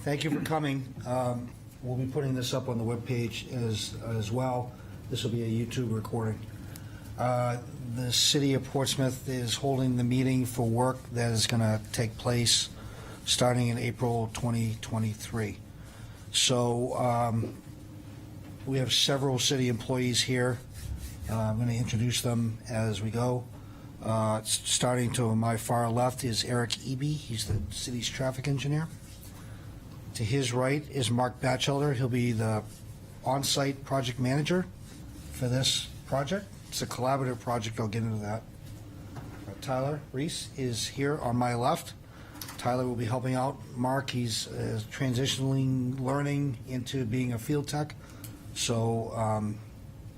thank you for coming. We'll be putting this up on the webpage as well. This will be a YouTube recording. The City of Portsmouth is holding the meeting for work that is going to take place starting in April 2023. So we have several city employees here. I'm going to introduce them as we go. Starting to my far left is Eric Eby. He's the city's traffic engineer. To his right is Mark Batchelder. He'll be the on-site project manager for this project. It's a collaborative project. I'll get into that. Tyler Reese is here on my left. Tyler will be helping out Mark. He's transitioning, learning into being a field tech. So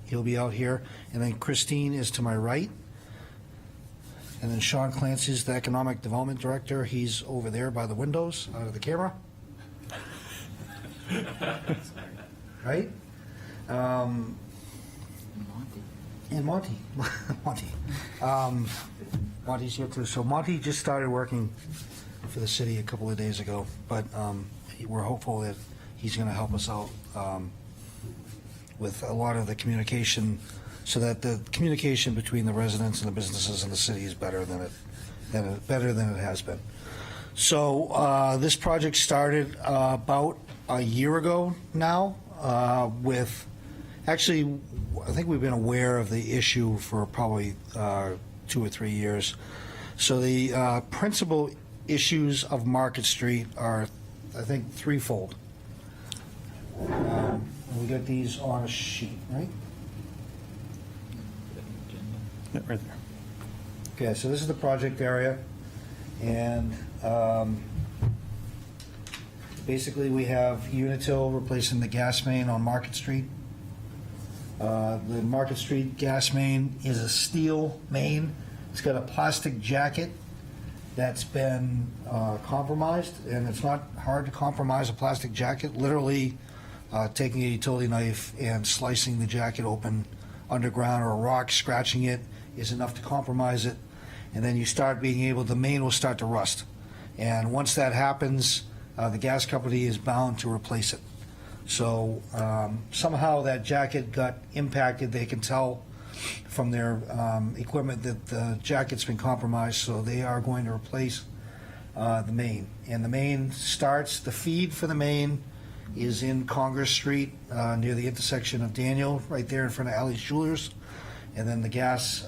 he'll be out here. And then Christine is to my right. And then Sean Clancy is the Economic Development Director. He's over there by the windows, out of the camera. Right? And Monty. Monty's here too. So Monty just started working for the city a couple of days ago, but we're hopeful that he's going to help us out with a lot of the communication, so that the communication between the residents and the businesses in the city is better than it has been. So this project started about a year ago now. Actually, I think we've been aware of the issue for probably 2 or 3 years. So the principal issues of Market Street are, I think, threefold. We got these on a sheet, right? Yeah, right there. Okay, so this is the project area, and basically we have Unitil replacing the gas main on Market Street. The Market Street gas main is a steel main. It's got a plastic jacket that's been compromised, and it's not hard to compromise a plastic jacket. Literally taking a utility knife and slicing the jacket open underground, or a rock, scratching it is enough to compromise it. And then you start being able, the main will start to rust. And once that happens, the gas company is bound to replace it. So somehow that jacket got impacted. They can tell from their equipment that the jacket's been compromised, so they are going to replace the main. And the main starts, the feed for the main is in Congress Street near the intersection of Daniel, right there in front of Alley's Jewelers. And then the gas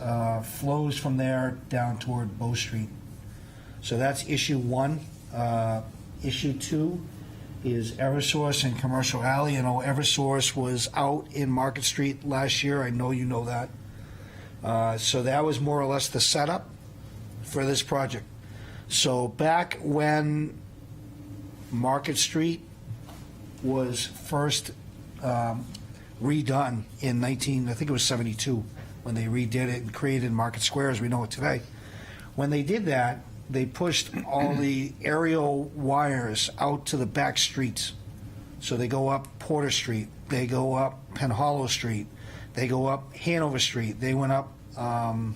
flows from there down toward Bow Street. So that's issue one. Issue two is Eversource and Commercial Alley. You know, Eversource was out in Market Street last year. I know you know that. So that was more or less the setup for this project. So back when Market Street was first redone in I think it was 72, when they redid it and created Market Square as we know it today. When they did that, they pushed all the aerial wires out to the back streets. So they go up Porter Street, they go up Penn Hollow Street, they go up Hanover Street, they went up kind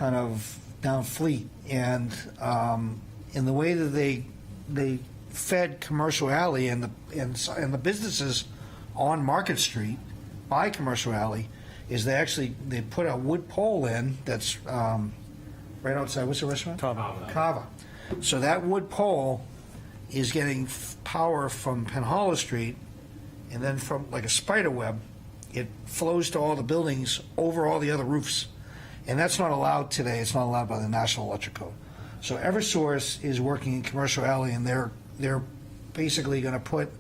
of down Fleet. And in the way that they fed Commercial Alley and the businesses on Market Street by Commercial Alley is they put a wood pole in that's right outside. What's the restaurant? Cava. So that wood pole is getting power from Penn Hollow Street, and then from like a spider web, it flows to all the buildings over all the other roofs. And that's not allowed today. It's not allowed by the National Electric Code. So Eversource is working in Commercial Alley, and they're basically going to put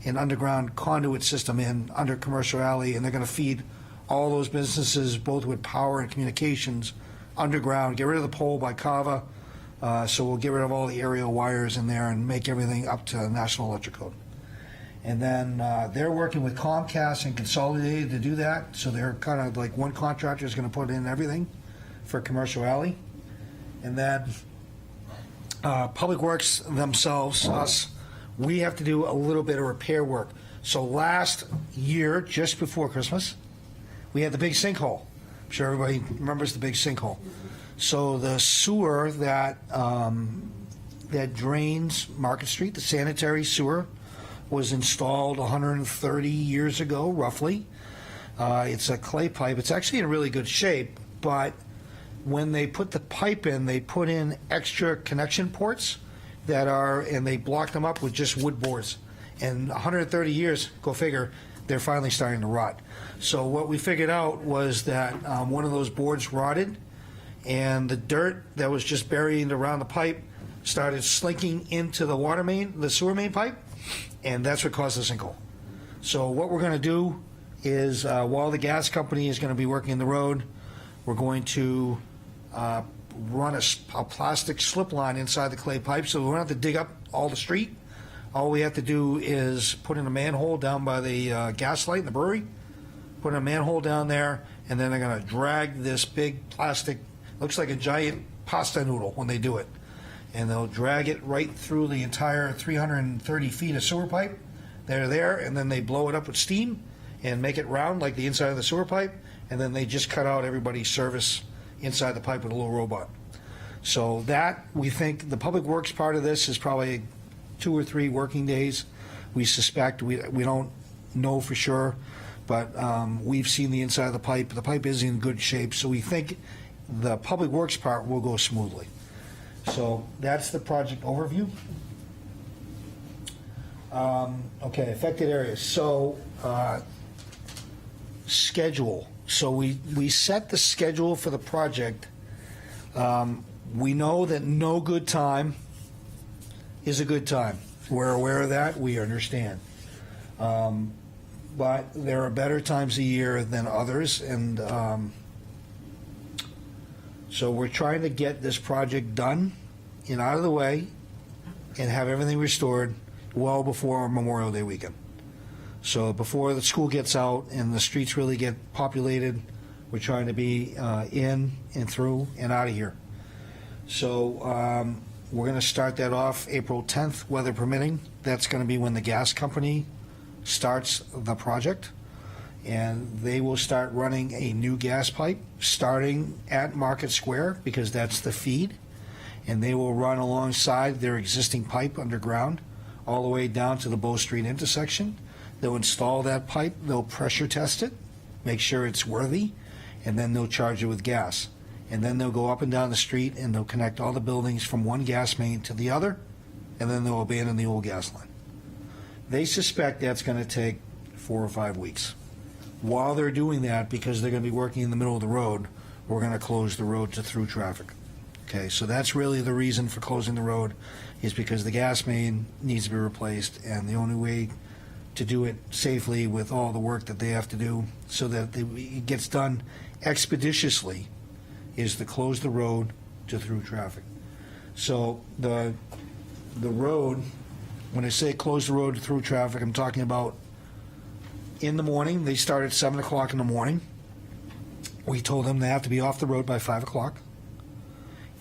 an underground conduit system in under Commercial Alley, and they're going to feed all those businesses, both with power and communications, underground. Get rid of the pole by Cava, so we'll get rid of all the aerial wires in there and make everything up to National Electric Code. And then they're working with Comcast and Consolidated to do that, so they're kind of like one contractor is going to put in everything for Commercial Alley. And then Public Works themselves, us, we have to do a little bit of repair work. So last year, just before Christmas, we had the big sinkhole. I'm sure everybody remembers the big sinkhole. So the sewer that that drains Market Street. The sanitary sewer was installed 130 years ago, roughly. It's a clay pipe. It's actually in really good shape, but when they put the pipe in, they put in extra connection ports and they blocked them up with just wood boards. And 130 years, go figure, they're finally starting to rot. So what we figured out was that one of those boards rotted, and the dirt that was just buried around the pipe started slinking into the water main, the sewer main pipe, and that's what caused the sinkhole. So what we're going to do is, while the gas company is going to be working the road, we're going to run a plastic slip line inside the clay pipe, so we don't have to dig up all the street. All we have to do is put in a manhole down by the gas light in the brewery, put in a manhole down there, and then they're going to drag this big plastic, looks like a giant pasta noodle when they do it, and they'll drag it right through the entire 330 feet of sewer pipe. They're there, and then they blow it up with steam and make it round like the inside of the sewer pipe, and then they just cut out everybody's service inside the pipe with a little robot. So that, we think, the public works part of this is probably 2 or 3 working days. We suspect, we don't know for sure, but we've seen the inside of the pipe. The pipe is in good shape, so we think the public works part will go smoothly. So that's the project overview. Okay, affected areas. So schedule. So we set the schedule for the project. We know that no good time is a good time. We're aware of that. We understand. But there are better times a year than others, and so we're trying to get this project done and out of the way and have everything restored well before Memorial Day weekend. So before the school gets out and the streets really get populated, we're trying to be in and through and out of here. So we're going to start that off April 10th, weather permitting. That's going to be when the gas company starts the project, and they will start running a new gas pipe starting at Market Square, because that's the feed, and they will run alongside their existing pipe underground all the way down to the Bow Street intersection. They'll install that pipe, they'll pressure test it, make sure it's worthy, and then they'll charge it with gas. And then they'll go up and down the street and they'll connect all the buildings from one gas main to the other, and then they'll abandon the old gas line. They suspect that's going to take 4 or 5 weeks. While they're doing that, because they're going to be working in the middle of the road, we're going to close the road to through traffic. Okay, so that's really the reason for closing the road, is because the gas main needs to be replaced, and the only way to do it safely with all the work that they have to do so that it gets done expeditiously is to close the road to through traffic. So the road, when I say close the road to through traffic, I'm talking about in the morning. They start at 7 o'clock in the morning. We told them they have to be off the road by 5 o'clock.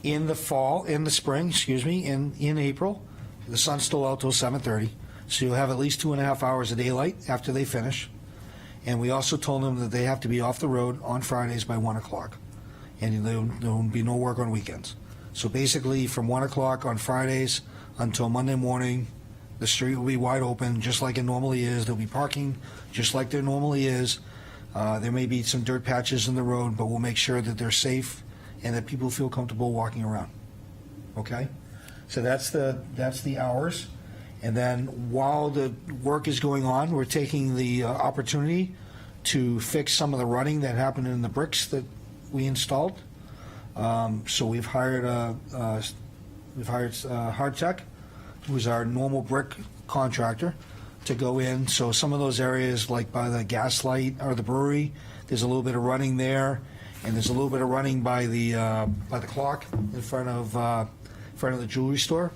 In the spring, in April, the sun's still out till 7:30. So you'll have at least 2.5 hours of daylight after they finish. And we also told them that they have to be off the road on Fridays by 1 o'clock. And there will be no work on weekends. So basically, from 1 o'clock on Fridays until Monday morning, the street will be wide open, just like it normally is. There'll be parking, just like there normally is. There may be some dirt patches in the road, but we'll make sure that they're safe and that people feel comfortable walking around. Okay? So that's the hours. And then while the work is going on, we're taking the opportunity to fix some of the running that happened in the bricks that we installed. So we've hired Hardtech, who's our normal brick contractor, to go in. So some of those areas, like by the gas light or the brewery, there's a little bit of running there, and there's a little bit of running by the clock in front of the jewelry store.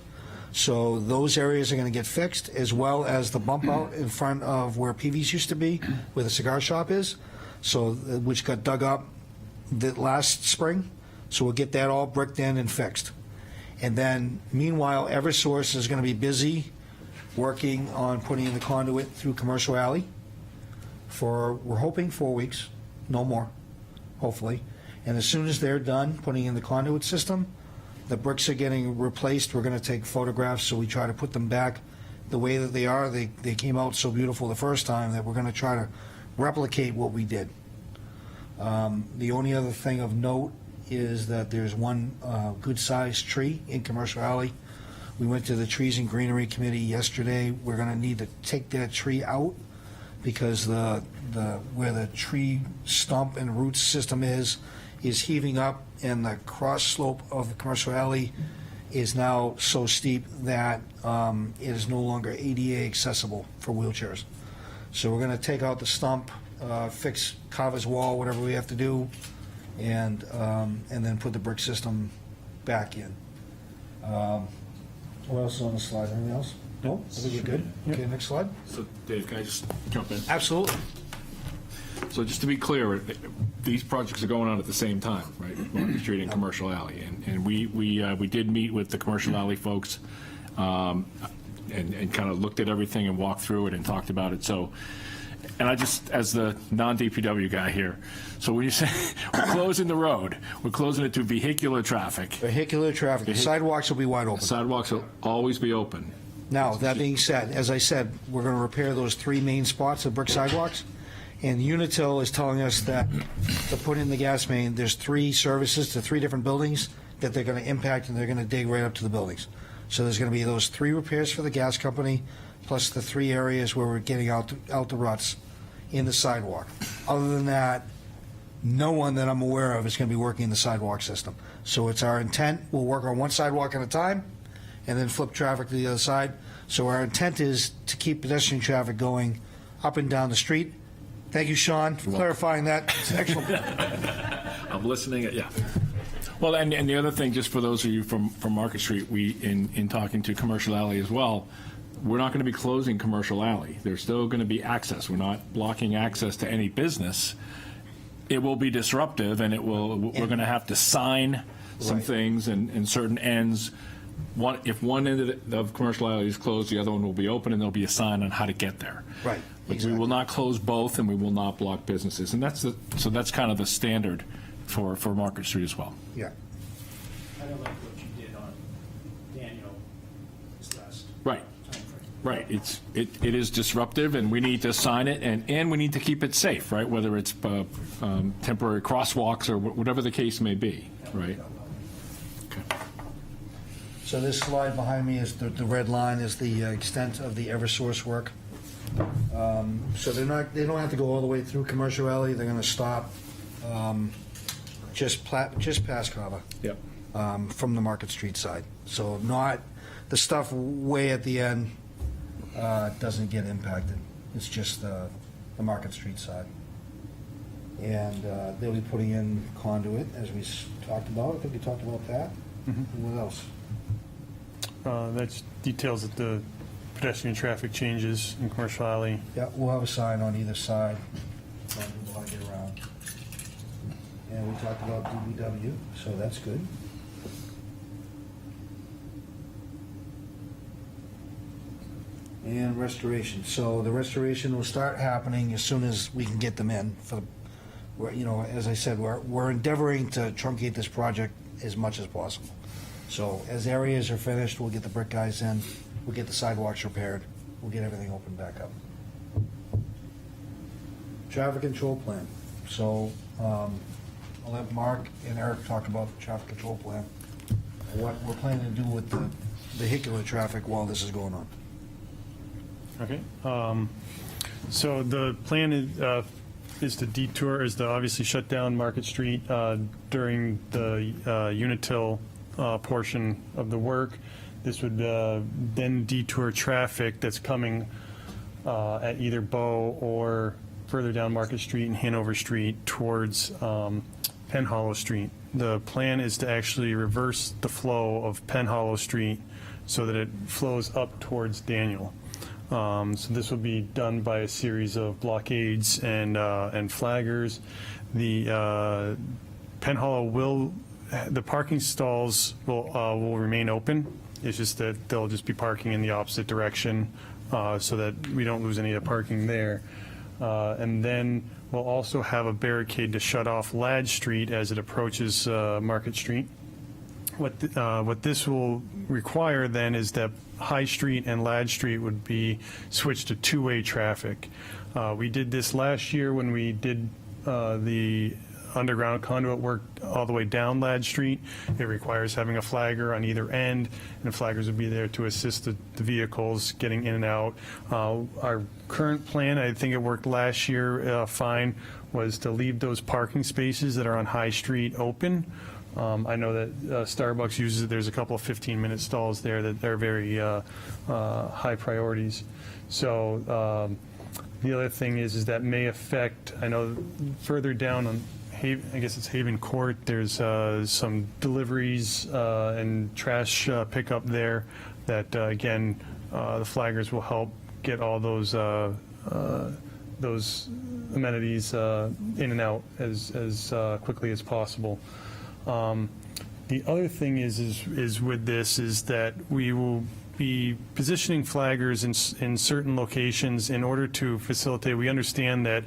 So those areas are going to get fixed, as well as the bump out in front of where Peavy's used to be, where the cigar shop is, so which got dug up last spring. So we'll get that all bricked in and fixed. And then, meanwhile, Eversource is going to be busy working on putting in the conduit through Commercial Alley for, we're hoping, 4 weeks, no more, hopefully. And as soon as they're done putting in the conduit system, The bricks are getting replaced. We're going to take photographs, so we try to put them back the way that they are. They came out so beautiful the first time that we're going to try to replicate what we did. The only other thing of note is that there's one good-sized tree in Commercial Alley. We went to the Trees and Greenery Committee yesterday. We're going to need to take that tree out because where the tree stump and root system is heaving up, and the cross slope of the Commercial Alley is now so steep that it is no longer ADA accessible for wheelchairs. So we're going to take out the stump, fix Carver's wall, whatever we have to do, and then put the brick system back in. What else is on the slide? Anything else? No? I think we're good. Okay, next slide. So, Dave, can I just jump in? Absolutely. So just to be clear, these projects are going on at the same time, right? Market Street and Commercial Alley. And we did meet with the Commercial Alley folks and kind of looked at everything and walked through it and talked about it. So, and I just, as the non-DPW guy here, so when you say we're closing the road, we're closing it to vehicular traffic. Vehicular traffic. The sidewalks will be wide open. Sidewalks will always be open. Now, that being said, as I said, we're going to repair those 3 main spots of brick sidewalks. And Unitil is telling us that to put in the gas main, there's 3 services to 3 different buildings that they're going to impact, and they're going to dig right up to the buildings. So there's going to be those 3 repairs for the gas company, plus the 3 areas where we're getting out the ruts in the sidewalk. Other than that, no one that I'm aware of is going to be working in the sidewalk system. So it's our intent, we'll work on one sidewalk at a time, and then flip traffic to the other side. So our intent is to keep pedestrian traffic going up and down the street. Thank you, Sean, for clarifying that. It's excellent. I'm listening, yeah. Well, and the other thing, just for those of you from Market Street, we, in talking to Commercial Alley as well, we're not going to be closing Commercial Alley. There's still going to be access. We're not blocking access to any business. It will be disruptive, and we're going to have to sign some things and certain ends. If one end of Commercial Alley is closed, the other one will be open, and there'll be a sign on how to get there. Right. But Exactly. we will not close both, and we will not block businesses. And that's kind of the standard for Market Street as well. Yeah. I don't like what you did on Daniel this last Right. timeframe. Right. It is disruptive, and we need to sign it, and we need to keep it safe, right? Whether it's temporary crosswalks or whatever the case may be, right? Okay. So this slide behind me is the red line is the extent of the Eversource work. So they don't have to go all the way through Commercial Alley. They're going to stop just past Carver. Yep. From the Market Street side. So not the stuff way at the end doesn't get impacted. It's just the Market Street side. And they'll be putting in conduit, as we talked about. I think we talked about that. What else? That details that the pedestrian traffic changes in Commercial Alley. Yeah, we'll have a sign on either side. We'll get around. And we talked about DBW, so that's good. And restoration. So the restoration will start happening as soon as we can get them in. As I said, we're endeavoring to truncate this project as much as possible. So as areas are finished, we'll get the brick guys in, we'll get the sidewalks repaired, we'll get everything opened back up. Traffic control plan. So I'll let Mark and Eric talk about the traffic control plan, and what we're planning to do with the vehicular traffic while this is going on. Okay. So the plan is to obviously shut down Market Street during the Unitil portion of the work. This would then detour traffic that's coming at either Bow or further down Market Street and Hanover Street towards Penn Hollow Street. The plan is to actually reverse the flow of Penn Hollow Street so that it flows up towards Daniel. So this will be done by a series of blockades and flaggers. The Penn Hollow the parking stalls will remain open. It's just that they'll just be parking in the opposite direction so that we don't lose any of the parking there. And then we'll also have a barricade to shut off Ladd Street as it approaches Market Street. what this will require then is that High Street and Ladd Street would be switched to two-way traffic. We did this last year when we did the underground conduit work all the way down Ladd Street. It requires having a flagger on either end, and the flaggers would be there to assist the vehicles getting in and out. Our current plan, I think it worked last year fine, was to leave those parking spaces that are on High Street open. I know that Starbucks uses it. There's a couple of 15-minute stalls there that are very high priorities. So the other thing is that may affect, I know further down on I guess it's Haven Court, there's some deliveries and trash pickup there that, again, the flaggers will help get all those amenities in and out as quickly as possible. The other thing is with this is that we will be positioning flaggers in certain locations in order to facilitate. We understand that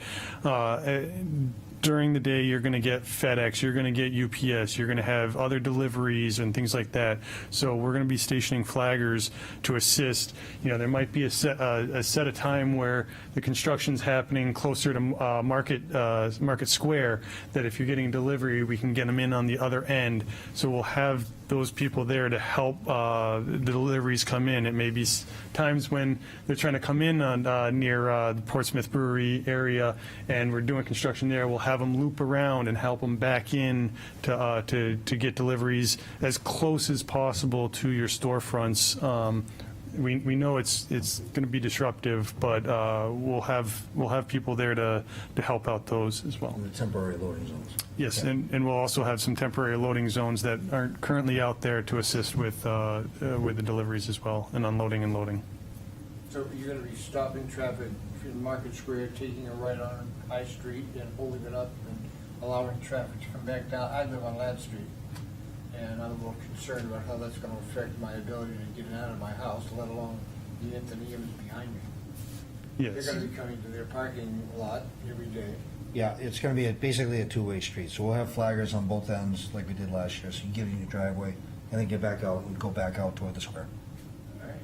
during the day, you're going to get FedEx, you're going to get UPS, you're going to have other deliveries and things like that. So we're going to be stationing flaggers to assist. You know, there might be a set of time where the construction's happening closer to Market Square, that if you're getting delivery, we can get them in on the other end. So we'll have those people there to help the deliveries come in. It may be times when they're trying to come in on near the Portsmouth Brewery area, and we're doing construction there. We'll have them loop around and help them back in to get deliveries as close as possible to your storefronts. We know it's going to be disruptive, but we'll have people there to help out those as well. The temporary loading zones. Yes, Okay. and we'll also have some temporary loading zones that aren't currently out there to assist with the deliveries as well, and unloading and loading. So you're gonna be stopping traffic in Market Square, taking a right on High Street and holding it up and allowing traffic to come back down. I live on Ladd Street, and I'm a little concerned about how that's gonna affect my ability to get out of my house, let alone the Anthony Evans behind me. Yes. They're gonna be coming to their parking lot every day. Yeah, it's going to be basically a two-way street, so we'll have flaggers on both ends like we did last year, so you get in your driveway and then get back out and go back out toward the square. All right.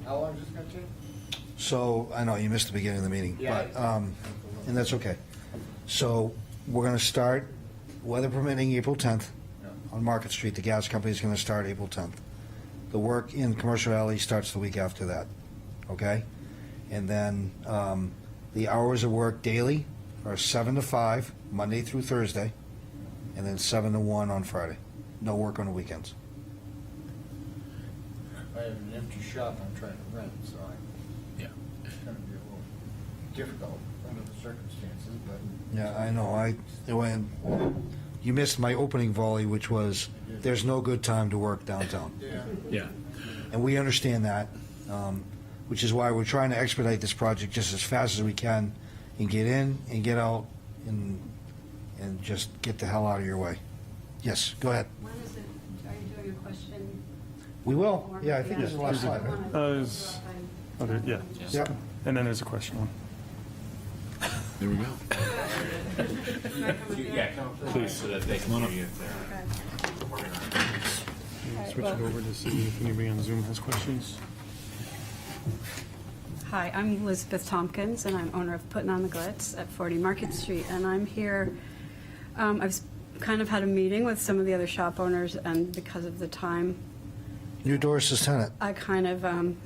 How long is this gonna take? So, I know you missed the beginning of the meeting, Yeah. but, and that's okay. So, we're going to start, weather permitting, April 10th on Market Street. The gas company is going to start April 10th. The work in Commercial Alley starts the week after that, okay? And then the hours of work daily are 7 to 5, Monday through Thursday, and then 7 to 1 on Friday. No work on the weekends. I have an empty shop I'm trying to rent, so Yeah. it's gonna be a little difficult under the circumstances, but. Yeah, I know. You missed my opening volley, which was, there's no good time to work downtown. Yeah. Yeah. And we understand that, which is why we're trying to expedite this project just as fast as we can and get in and get out and just get the hell out of your way. Yes, go ahead. When is it, are you doing a question? We will. Yeah, I think this is the last slide, right? There's- okay, yeah. Yeah. And then there's a question one. There we go. Please. So that they can hear you. Switch it over to see if anybody on Zoom has questions. Hi, I'm Elizabeth Tompkins, and I'm owner of Puttin' on the Glitz at 40 Market Street, and I'm here, I've kind of had a meeting with some of the other shop owners, and because of the time, You're Doris's tenant. I kind of,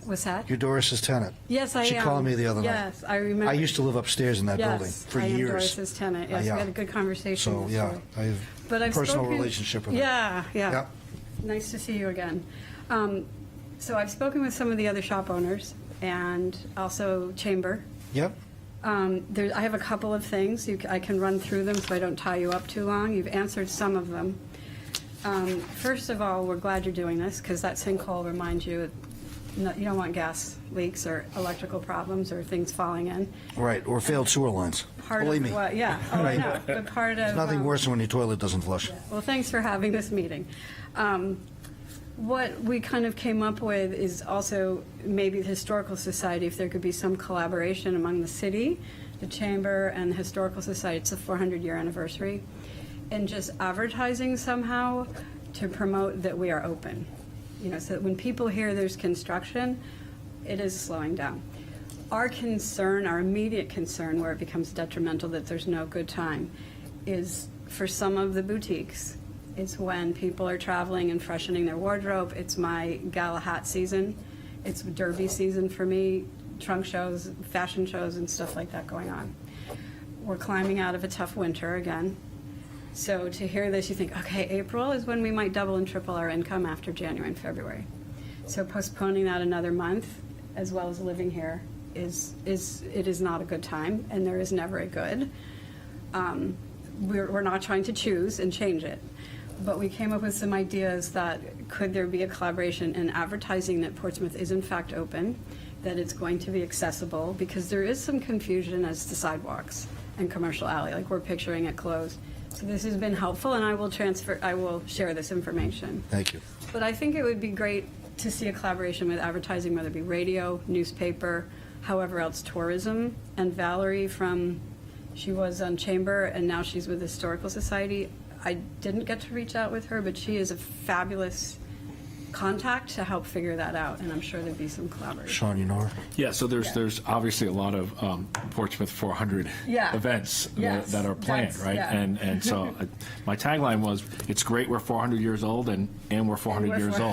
what's that? You're Doris's tenant. Yes, I am. She called me the other night. Yes, I remember. I used to live upstairs in that building Yes, for I am years. Doris's tenant, yes, we Yeah. had a good conversation So, yeah, yesterday. I have But a I've personal spoken- relationship with her. Yeah, yeah. Yep. Nice to see you again. So I've spoken with some of the other shop owners and also Chamber. Yep. I have a couple of things. I can run through them so I don't tie you up too long. You've answered some of them. First of all, we're glad you're doing this because that sinkhole reminds you, you don't want gas leaks or electrical problems or things falling in. Right, or failed sewer lines. Part Believe of me. what, yeah, oh, I Right. know. But part of There's nothing worse than when your toilet doesn't flush. Well, thanks for having this meeting. What we kind of came up with is also maybe the Historical Society, if there could be some collaboration among the city, the Chamber, and the Historical Society. It's the 400-year anniversary. and just advertising somehow to promote that we are open. So that when people hear there's construction, it is slowing down. Our concern, our immediate concern, where it becomes detrimental that there's no good time, is for some of the boutiques. It's when people are traveling and freshening their wardrobe. It's my gala hat season. It's derby season for me, trunk shows, fashion shows, and stuff like that going on. We're climbing out of a tough winter again. So to hear this, you think, okay, April is when we might double and triple our income after January and February. So postponing that another month, as well as living here, it is not a good time, and there is never a good. We're not trying to choose and change it, but we came up with some ideas that could there be a collaboration in advertising that Portsmouth is in fact open, that it's going to be accessible, because there is some confusion as to sidewalks and commercial alley, like we're picturing it closed. So this has been helpful, and I will share this information. Thank you. But I think it would be great to see a collaboration with advertising, whether it be radio, newspaper, however else, tourism. And Valerie she was on Chamber, and now she's with the Historical Society. I didn't get to reach out with her, but she is a fabulous contact to help figure that out, and I'm sure there'd be some collaboration. Sean, you know her? Yeah, so there's obviously a lot of Portsmouth 400 Yeah. events Yes, that are planned, that's- right? yeah. And so my tagline was, it's great we're 400 years old and we're 400 we're years four-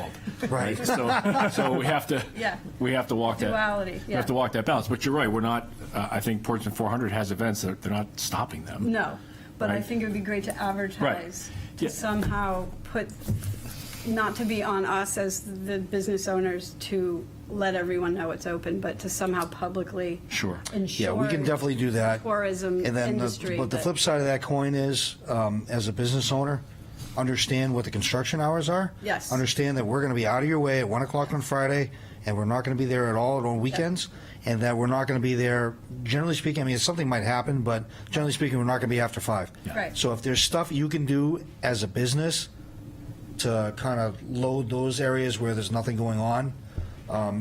old. Right. So we have to Yeah. walk that Duality, we have to yeah. walk that balance. But you're right, we're not. I think Portsmouth 400 has events that they're not stopping them. No, but I Right. think it would be great to advertise, to Yeah. somehow put, not to be on us as the business owners to let everyone know it's open, but to somehow publicly Sure. ensure. Yeah, we can definitely do that. Tourism And then, industry. but the that- flip side of that coin is, as a business owner, understand what the construction hours are. Yes. Understand that we're going to be out of your way at 1 o'clock on Friday, and we're not going to be there at all on weekends, and that we're not going to be there, generally speaking, I mean, something might happen, but generally speaking, we're not going to be after 5. Right. So if there's stuff you can do as a business to kind of load those areas where there's nothing going on,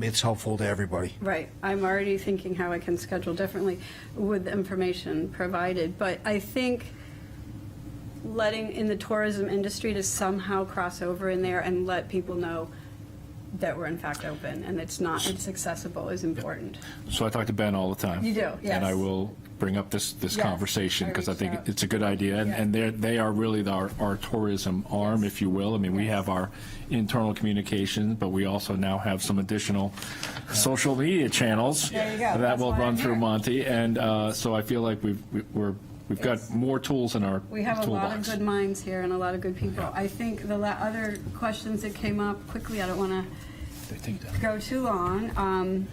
it's helpful to everybody. Right. I'm already thinking how I can schedule differently with the information provided. But I think letting in the tourism industry to somehow cross over in there and let people know that we're in fact open and it's accessible is important. So I talk to Ben all the time. You do, yes. And I will bring up this Yes, conversation, I because I reached think out. it's a good idea. Yeah. And they are really our tourism arm, if you will. I mean, we Yes. have our internal communications, but we also now have some additional social media channels There you go. that That's will why run I'm through here. Monty. And so I feel like we've got Yes. more tools in our We have a lot of toolbox. good minds here and a lot of good people. I think the other questions that came up quickly, I don't want to go too long,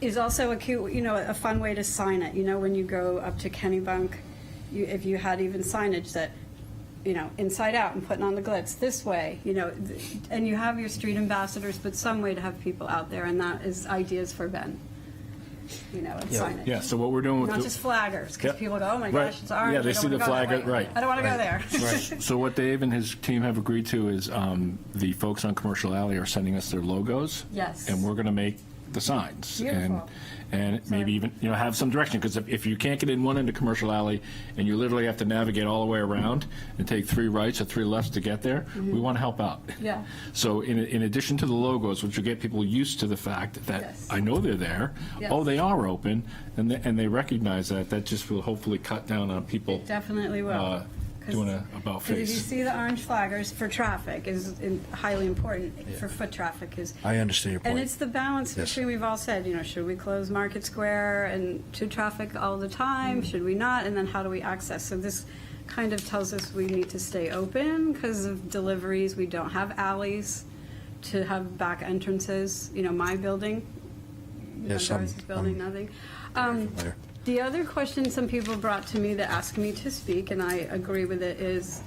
is also a fun way to sign it. When you go up to Kennybunk, if you had even signage that, inside out and putting on the glitz this way, and you have your street ambassadors, but some way to have people out there, and that is ideas for Ben. And signage. Yeah, so what we're doing with Not the- just flaggers, because Yep. people go, oh my Right. gosh, it's orange. Yeah, they I don't see wanna the go that flag, way. right. I don't want to go there. So what Dave and his team have agreed to is the folks on Commercial Alley are sending us their logos. Yes. And we're going to make the signs. Beautiful. And maybe even, have some direction, because if you can't get in one end of Commercial Alley and you literally have to navigate all the way around and take 3 rights or 3 lefts to get there, we want to help out. Mm-hmm. Yeah. So in addition to the logos, which will get people used to the fact that Yes. I know they're there, Yes. oh, they are open, and they recognize that just will hopefully cut down on people Definitely will. doing a about Because if you face. see the orange flaggers for traffic is highly important, for foot traffic is. I understand your point. And it's the balance Yes. between, we've all said, should we close Market Square and to traffic all the time? Should we not? And then how do we access? So this kind of tells us we need to stay open because of deliveries. We don't have alleys to have back entrances. My building, Yes, Doris's building, nothing. familiar. The other question some people brought to me that asked me to speak, and I agree with it, is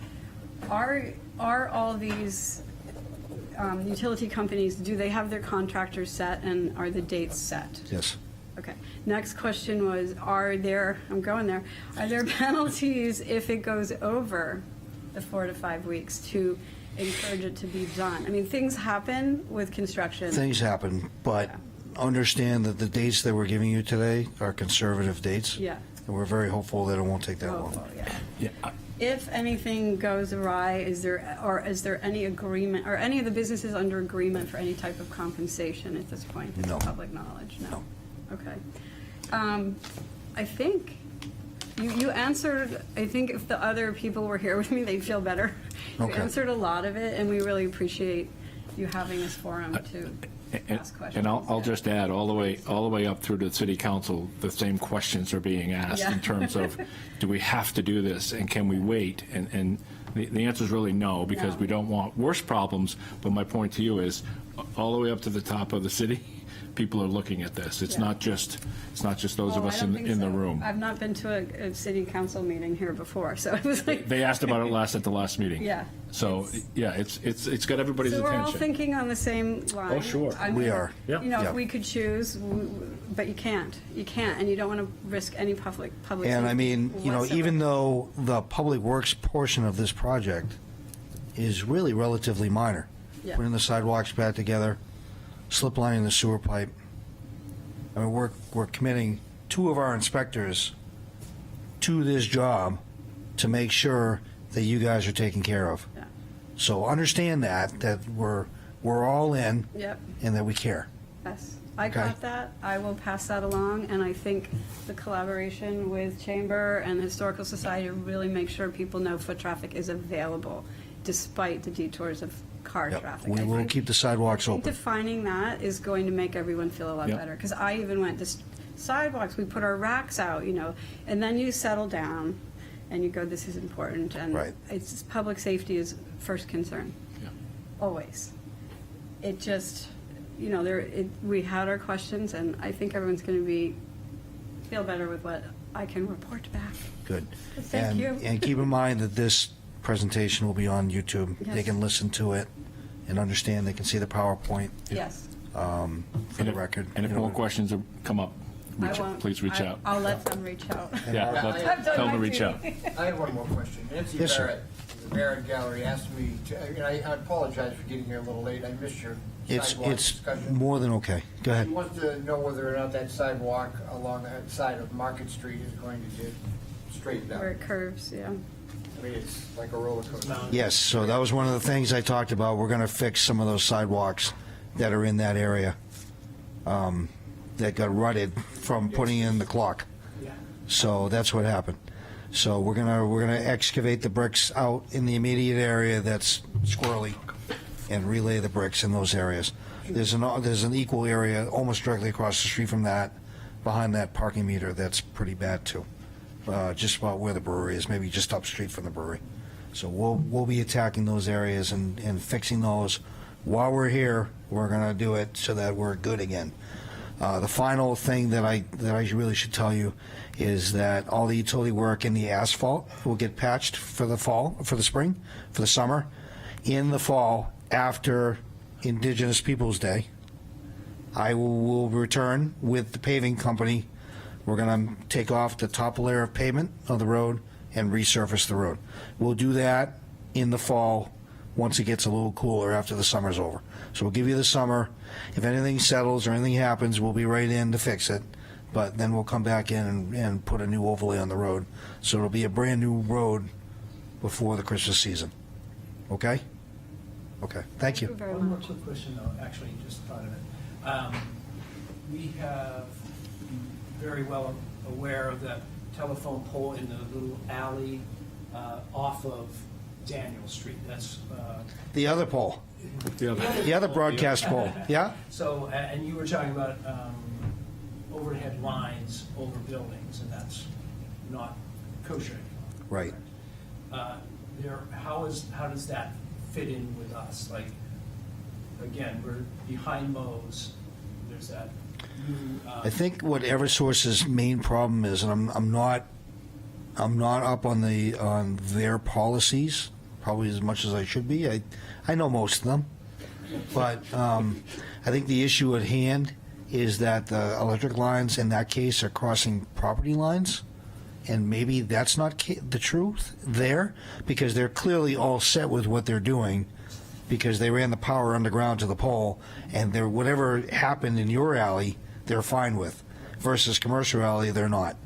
are all these utility companies, do they have their contractors set and are the dates set? Yes. Okay. Next question was, are there penalties if it goes over the 4 to 5 weeks to encourage it to be done? I mean, things happen with construction. Things happen, but understand that the dates that we're giving you today are conservative dates. Yeah. And we're very hopeful that it won't take that Oh, long. well, yeah. Yeah, If anything goes awry, is there any agreement, or any of the businesses under agreement for any type of compensation at this point? It's No. public knowledge, no? Okay. I think you answered, I think if the other people were here with me, they'd feel better. You Okay. answered a lot of it, and we really appreciate you having this forum to ask questions. And I'll Yeah. just add, all the way up through to the city council, the same questions are being asked Yeah. in terms of, do we have to do this, and can we wait? And the answer is really no, because No. we don't want worse problems, but my point to you is, all the way up to the top of the city, people are looking at this. It's Yeah. not just those of Oh, I us don't in think the so. room. I've not been to a city council meeting here before, so it was like. They asked about it at the last meeting. Yeah. So, yeah, it's got everybody's So we're all attention. thinking on the same line. Oh, sure. I We mean, are. Yeah. You know, Yeah. if we could choose, but you can't, and you don't want to risk any public. And I mean, safety you know, whatsoever. even though the public works portion of this project is really relatively minor, Yeah. putting the sidewalks back together, slip lining the sewer pipe, I mean, we're committing 2 of our inspectors to this job to make sure that you guys are taken care of. Yeah. So understand that we're all in Yep, and that we care. yes. I Okay. got that. I will pass that along, and I think the collaboration with Chamber and the Historical Society really make sure people know foot traffic is available despite the detours of car Yep. traffic. We I will think- keep the sidewalks I think open. defining that is going to make everyone feel a lot Yep. better, because I even went, this sidewalks, we put our racks out, you know, and then you settle down and you go, this is important, and Right. it's, public safety is first concern, Yeah. always. It just, you know, we had our questions, and I think everyone's going to feel better with what I can report back. Good. Thank And- you. And keep in mind that this presentation will be on YouTube. They Yes. can listen to it and understand. They can see the PowerPoint Yes. for And the if- record. And if You know, more questions come up, I won't- please reach I- out. I'll let them reach out. Yeah, I've let- done tell them my to reach out. duty. I have one more question. Nancy Yes, sir. Barrett, the Barrett Gallery, asked me to, and I apologize for getting here a little late. I missed your sidewalk It's discussion. more than okay. Go ahead. He wants to know whether or not that sidewalk along that side of Market Street is going to get straightened out. Where it curves, yeah. I mean, it's like a roller coaster. Yes, so that was one of the things I talked about. We're going to fix some of those sidewalks that are in that area that got rutted from putting in the clock. Yeah. So that's what happened. So we're gonna excavate the bricks out in the immediate area that's squirrely and relay the bricks in those areas. There's an equal area almost directly across the street from that, behind that parking meter, that's pretty bad too. Just about where the brewery is, maybe just up street from the brewery. So we'll be attacking those areas and fixing those. While we're here, we're gonna do it so that we're good again. The final thing that I really should tell you is that all the utility work in the asphalt will get patched for the spring, for the summer. In the fall, after Indigenous Peoples' Day, I will return with the paving company. We're going to take off the top layer of pavement of the road and resurface the road. We'll do that in the fall once it gets a little cooler after the summer's over. So we'll give you the summer. If anything settles or anything happens, we'll be right in to fix it. But then we'll come back in and put a new overlay on the road. So it'll be a brand-new road before the Christmas season. Okay? Okay, thank you. Very One more much. quick question, though, actually, just thought of it. We have, very well aware of that telephone pole in the little alley off of Daniel Street. That's, The other pole, the other broadcast pole, yeah? so, and you were talking about overhead lines over buildings, and that's not kosher. Right. How does that fit in with us? Like, again, we're behind Mo's, there's that new. I think what Eversource's main problem is, and I'm not up on their policies probably as much as I should be. I know most of them, but I think the issue at hand is that the electric lines in that case are crossing property lines, and maybe that's not the truth there, because they're clearly all set with what they're doing, because they ran the power underground to the pole, and whatever happened in your alley, they're fine with, versus commercial alley, they're not.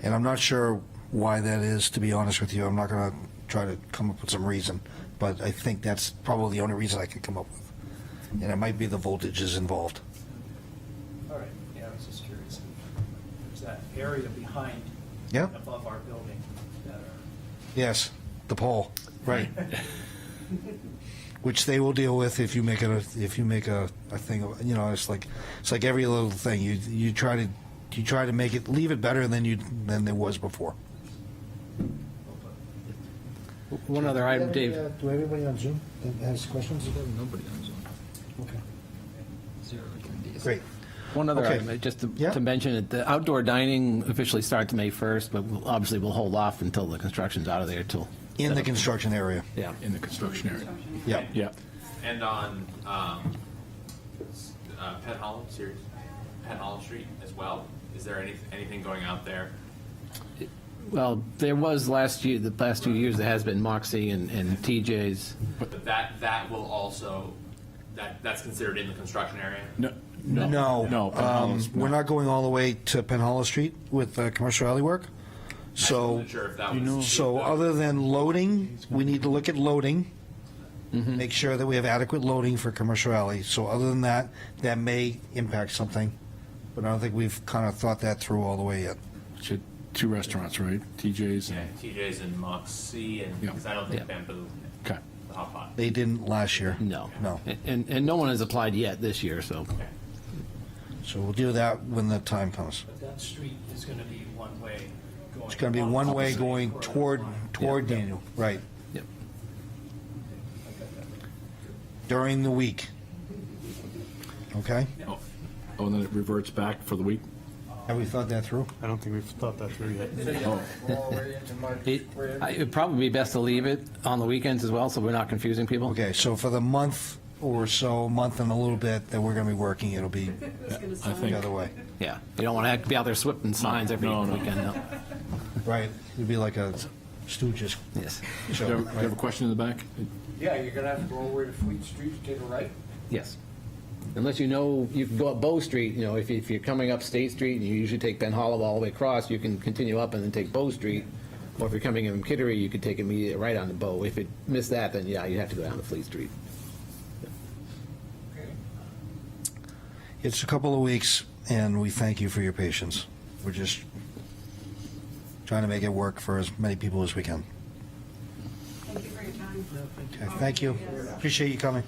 And I'm not sure why that is, to be honest with you. I'm not going to try to come up with some reason, but I think that's probably the only reason I can come up with. And it might be the voltages involved. All right, yeah, I was just curious. There's that area behind, Yeah. above our building that are, Yes, the pole, right. Which they will deal with if you make it if you make a thing of, you know, it's like every little thing. You try to make it, leave it better than there was before. One other item, Dave. Do everybody on Zoom that has questions? Nobody on Zoom. Okay. Great. One other Okay. item, just Yeah. to mention it, the outdoor dining officially starts May 1st, but obviously we'll hold off until the construction's out of there till. In the construction area. Yeah. In the construction area. Yeah. Yeah. And on Penn Holland Street as well. Is there anything going out there? Well, there was last year, the past 2 years, there has been Moxie and TJ's. But that will also, that's considered in the construction area? No. No. Penn Holland's We're not going all the way to Penn Hollow Street with commercial alley work. I So, wasn't sure if that was. so other than loading, we need to look at loading, make sure that we have adequate loading for commercial alley. So other than that, that may impact something, but I don't think we've kind of thought that through all the way yet. Should- Two restaurants, right? TJ's Yeah, and, TJ's and Moxie, and Yeah. because I don't think Yeah. Bamboo, okay. the hot pot. They didn't last year. No. No. And no one has applied yet this year, so. Okay. So we'll do that when the time comes. but that street is going to be one way going. It's going to be one way going toward Daniel, right, Yep. during the week. Okay? Oh, and then it reverts back for the week? Have we thought that through? I don't think we've thought that through yet. Go all the way into Market Square. It'd probably be best to leave it on the weekends as well, so we're not confusing people. Okay, so for the month or so, month and a little bit that we're going to be working, it'll be I think. the other way. Yeah. You don't want to be out there sweeping signs every No, no. weekend, no. Right, it'd be like a Stooges Yes. show. Do you have a question in the back? Yeah, you're gonna have to go all the way to Fleet Street to take a right? Yes. Unless you know, you can go up Bow Street, you know, if you're coming up State Street and you usually take Ben Hollow all the way across, you can continue up and then take Bow Street. Or if you're coming in from Kittery, you could take immediate right on to Bow. If it missed that, then yeah, you'd have to go down to Fleet Street. Okay. It's a couple of weeks, and we thank you for your patience. We're just trying to make it work for as many people as we can. Thank you for your time. Okay, thank you. Appreciate you coming.